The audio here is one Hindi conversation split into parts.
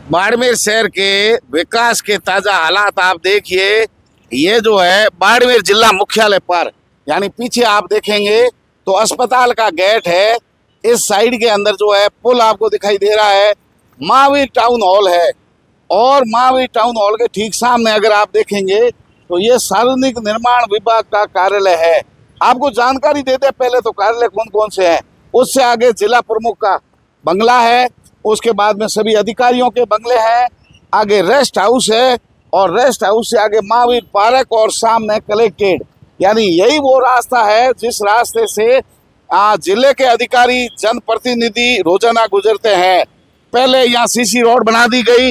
बाड़मेर शहर के विकास के ताजा हालात आप देखिए। ये जो है बाड़मेर जिला मुख्यालय पर, यानी पीछे आप देखेंगे तो अस्पताल का गेट है। इस साइड के अंदर जो है पुल आपको दिखाई दे रहा है। महावीर टाउन हॉल है और महावीर टाउन हॉल के ठीक सामने अगर आप देखेंगे तो ये सार्वजनिक निर्माण विभाग का कार्यालय है। आपको जानकारी देते पहले तो कार्यालय कौन कौन से हैं। उससे आगे जिला प्रमुख का बंगला है, उसके बाद में सभी अधिकारियों के बंगले हैं, आगे रेस्ट हाउस है और रेस्ट हाउस से आगे महावीर पार्क और सामने कलेक्ट्रेट। यानी यही वो रास्ता है जिस रास्ते से जिले के अधिकारी जनप्रतिनिधि रोजाना गुजरते हैं। पहले यहाँ सीसी रोड बना दी गई,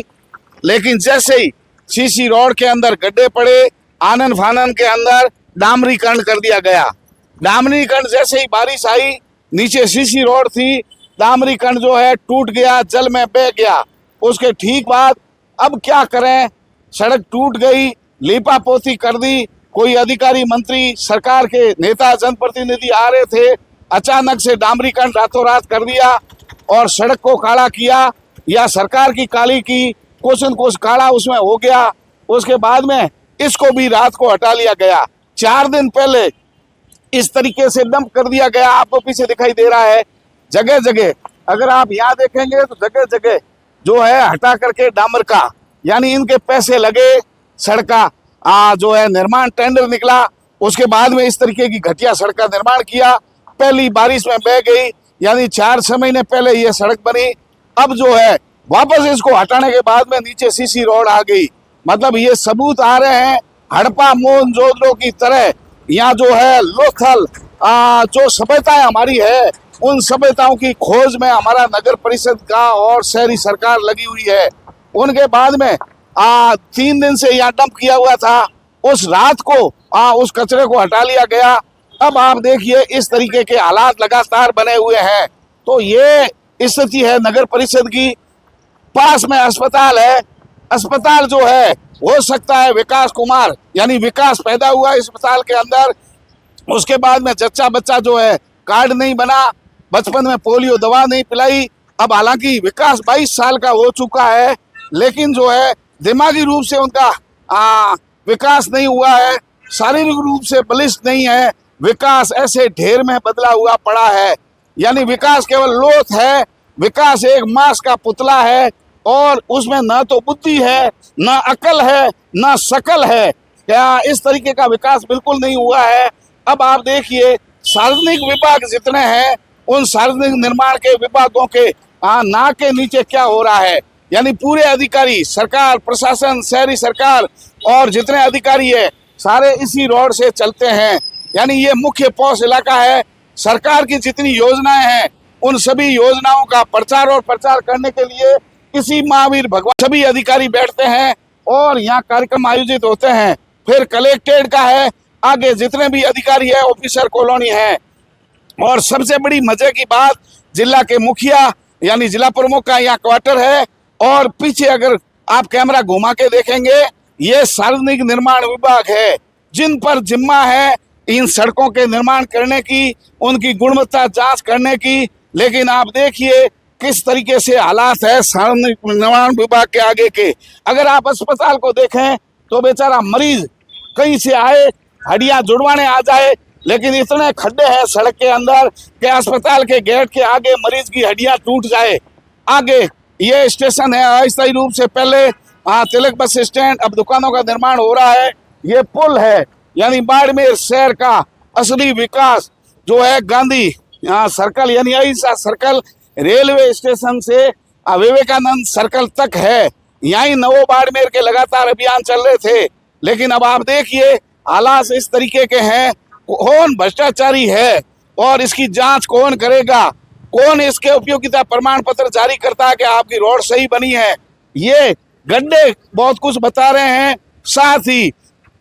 लेकिन जैसे ही सीसी रोड के अंदर गड्ढे पड़े, आनन फानन के अंदर डामरीकरण कर दिया गया। डामरीकरण जैसे ही बारिश आई, नीचे सीसी रोड थी, डामरीकरण जो है टूट गया, जल में बह गया। उसके ठीक बाद अब क्या करें, सड़क टूट गई, लीपा पोती कर दी। कोई अधिकारी मंत्री सरकार के नेता जनप्रतिनिधि आ रहे थे, अचानक से डामरीकरण रातों रात कर दिया और सड़क को काला किया, या सरकार की काली की, कुछ न कुछ काला उसमें हो गया। उसके बाद में इसको भी रात को हटा लिया गया। 4 दिन पहले इस तरीके से डंप कर दिया गया। आपको पीछे दिखाई दे रहा है जगह जगह, अगर आप यहाँ देखेंगे तो जगह जगह जो है हटा करके डामर का, यानी इनके पैसे लगे, सड़का जो है निर्माण टेंडर निकला, उसके बाद में इस तरीके की घटिया सड़क का निर्माण किया। पहली बारिश में बह गई, यानी 4-6 महीने पहले ये सड़क बनी। अब जो है वापस इसको हटाने के बाद में नीचे सीसी रोड आ गई। मतलब ये सबूत आ रहे हैं हड़प्पा मोहनजोदड़ो की तरह यहाँ जो है लोथल जो सभ्यताएं हमारी है, उन सभ्यताओं की खोज में हमारा नगर परिषद का और शहरी सरकार लगी हुई है। उनके बाद में 3 दिन से यहाँ डंप किया हुआ था, उस रात को उस कचरे को हटा लिया गया। अब आप देखिए इस तरीके के हालात लगातार बने हुए हैं। तो ये स्थिति है नगर परिषद की। पास में अस्पताल है, अस्पताल जो है हो सकता है विकास कुमार, यानी विकास पैदा हुआ अस्पताल के अंदर। उसके बाद में जच्चा बच्चा जो है कार्ड नहीं बना, बचपन में पोलियो दवा नहीं पिलाई। अब हालांकि विकास 22 साल का हो चुका है, लेकिन जो है दिमागी रूप से उनका विकास नहीं हुआ है, शारीरिक रूप से बलिष्ठ नहीं है। विकास ऐसे ढेर में बदला हुआ पड़ा है, यानी विकास केवल लोथ है, विकास एक मांस का पुतला है और उसमें ना तो बुद्धि है, ना अकल है, ना शकल है। क्या इस तरीके का विकास बिल्कुल नहीं हुआ है। अब आप देखिए सार्वजनिक विभाग जितने हैं, उन सार्वजनिक निर्माण के विभागों के नाक के नीचे क्या हो रहा है, यानी पूरे अधिकारी, सरकार, प्रशासन, शहरी सरकार और जितने अधिकारी है सारे इसी रोड से चलते हैं। यानी ये मुख्य पॉश इलाका है। सरकार की जितनी योजनाएं हैं, उन सभी योजनाओं का प्रचार और प्रचार करने के लिए इसी महावीर भगवान सभी अधिकारी बैठते हैं और यहाँ कार्यक्रम आयोजित होते हैं। फिर कलेक्ट्रेट का है, आगे जितने भी अधिकारी है ऑफिसर कॉलोनी है। और सबसे बड़ी मजे की बात, जिला के मुखिया यानी जिला प्रमुख का यहाँ क्वार्टर है और पीछे अगर आप कैमरा घुमा के देखेंगे, ये सार्वजनिक निर्माण विभाग है जिन पर जिम्मा है इन सड़कों के निर्माण करने की, उनकी गुणवत्ता जांच करने की। लेकिन आप देखिए किस तरीके से हालात है सार्वजनिक निर्माण विभाग के आगे के। अगर आप अस्पताल को देखें तो बेचारा मरीज कहीं से आए, हड्डियां जुड़वाने आ जाए, लेकिन इतने खड्डे हैं सड़क के अंदर कि अस्पताल के गेट के आगे मरीज की हड्डियां टूट जाए। आगे ये स्टेशन है, अस्थायी रूप से पहले तिलक बस स्टैंड, अब दुकानों का निर्माण हो रहा है। ये पुल है, यानी बाड़मेर शहर का असली विकास जो है गांधी सर्कल यानी अहिंसा सर्कल रेलवे स्टेशन से विवेकानंद सर्कल तक है। यहीं नवो बाड़मेर के लगातार अभियान चल रहे थे, लेकिन अब आप देखिए हालात इस तरीके के हैं। कौन भ्रष्टाचारी है और इसकी जांच कौन करेगा, कौन इसके उपयोगिता प्रमाण पत्र जारी करता है कि आपकी रोड सही बनी है। ये गड्ढे बहुत कुछ बता रहे हैं। साथ ही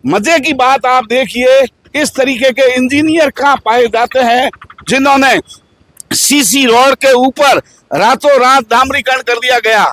मजे की बात आप देखिए, इस तरीके के इंजीनियर कहाँ पाए जाते हैं जिन्होंने सीसी रोड के ऊपर रातों रात डामरीकरण कर दिया गया।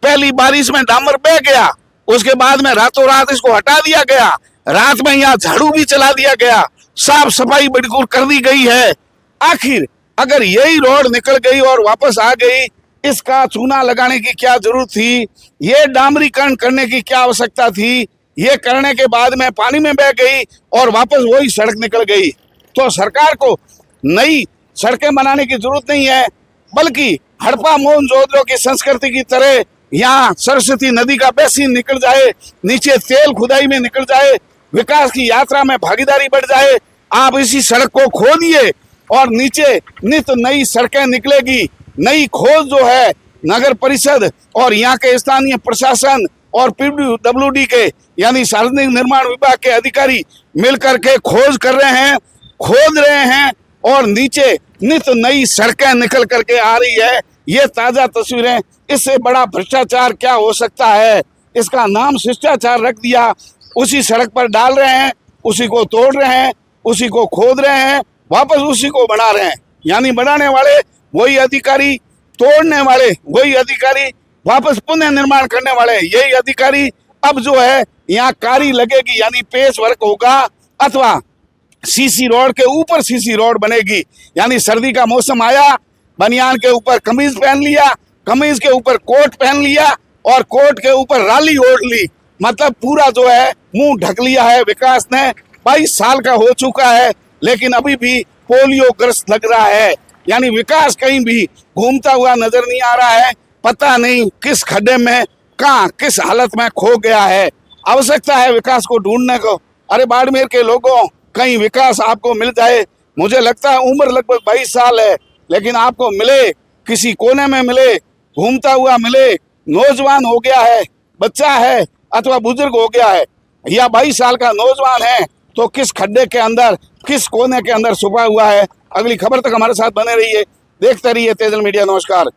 पहली बारिश में डामर बह गया, उसके बाद में रातों रात इसको हटा दिया गया, रात में यहाँ झाड़ू भी चला दिया गया, साफ सफाई बिल्कुल कर दी गई है। आखिर अगर यही रोड निकल गई और वापस आ गई इसका चूना लगाने की क्या जरूरत थी? ये डामरीकरण करने की क्या आवश्यकता थी? ये करने के बाद में पानी में बह गई और वापस वही सड़क निकल गई। तो सरकार को नई सड़कें बनाने की जरूरत नहीं है, बल्कि हड़प्पा मोहनजोदड़ो की संस्कृति की तरह यहाँ सरस्वती नदी का बेसिन निकल जाए, नीचे तेल खुदाई में निकल जाए, विकास की यात्रा में भागीदारी बढ़ जाए। आप इसी सड़क को खोदिए और नीचे नित नई सड़कें निकलेगी। नई खोज जो है नगर परिषद और यहाँ के स्थानीय प्रशासन और PWD के यानी सार्वजनिक निर्माण विभाग के अधिकारी मिलकर के खोज कर रहे हैं, खोद रहे हैं और नीचे नित नई सड़कें निकल करके आ रही है। ये ताजा तस्वीरें, इससे बड़ा भ्रष्टाचार क्या हो सकता है? इसका नाम शिष्टाचार रख दिया। उसी सड़क पर डाल रहे हैं, उसी को तोड़ रहे हैं, उसी को खोद रहे हैं, वापस उसी को बना रहे हैं। यानी बनाने वाले वही अधिकारी, तोड़ने वाले वही अधिकारी, वापस पुनः निर्माण करने वाले यही अधिकारी। अब जो है यहाँ कारी लगेगी, यानी पेच वर्क होगा अथवा सीसी रोड के ऊपर सीसी रोड बनेगी। यानी सर्दी का मौसम आया, बनियान के ऊपर कमीज पहन लिया, कमीज के ऊपर कोट पहन लिया और कोट के ऊपर राली ओढ़ ली, मतलब पूरा जो है मुंह ढक लिया है। विकास ने 22 साल का हो चुका है, लेकिन अभी भी पोलियो ग्रस्त लग रहा है। यानी विकास कहीं भी घूमता हुआ नजर नहीं आ रहा है। पता नहीं किस खड्डे में, कहाँ किस हालत में खो गया है। आवश्यकता है विकास को ढूंढने को। अरे बाड़मेर के लोगों, कहीं विकास आपको मिल जाए। मुझे लगता है उम्र लगभग 22 साल है, लेकिन आपको मिले, किसी कोने में मिले, घूमता हुआ मिले, नौजवान हो गया है, बच्चा है अथवा बुजुर्ग हो गया है, या 22 साल का नौजवान है, तो किस खड्डे के अंदर, किस कोने के अंदर छुपा हुआ है। अगली खबर तक हमारे साथ बने रहिए, देखते रहिए तेजल मीडिया। नमस्कार।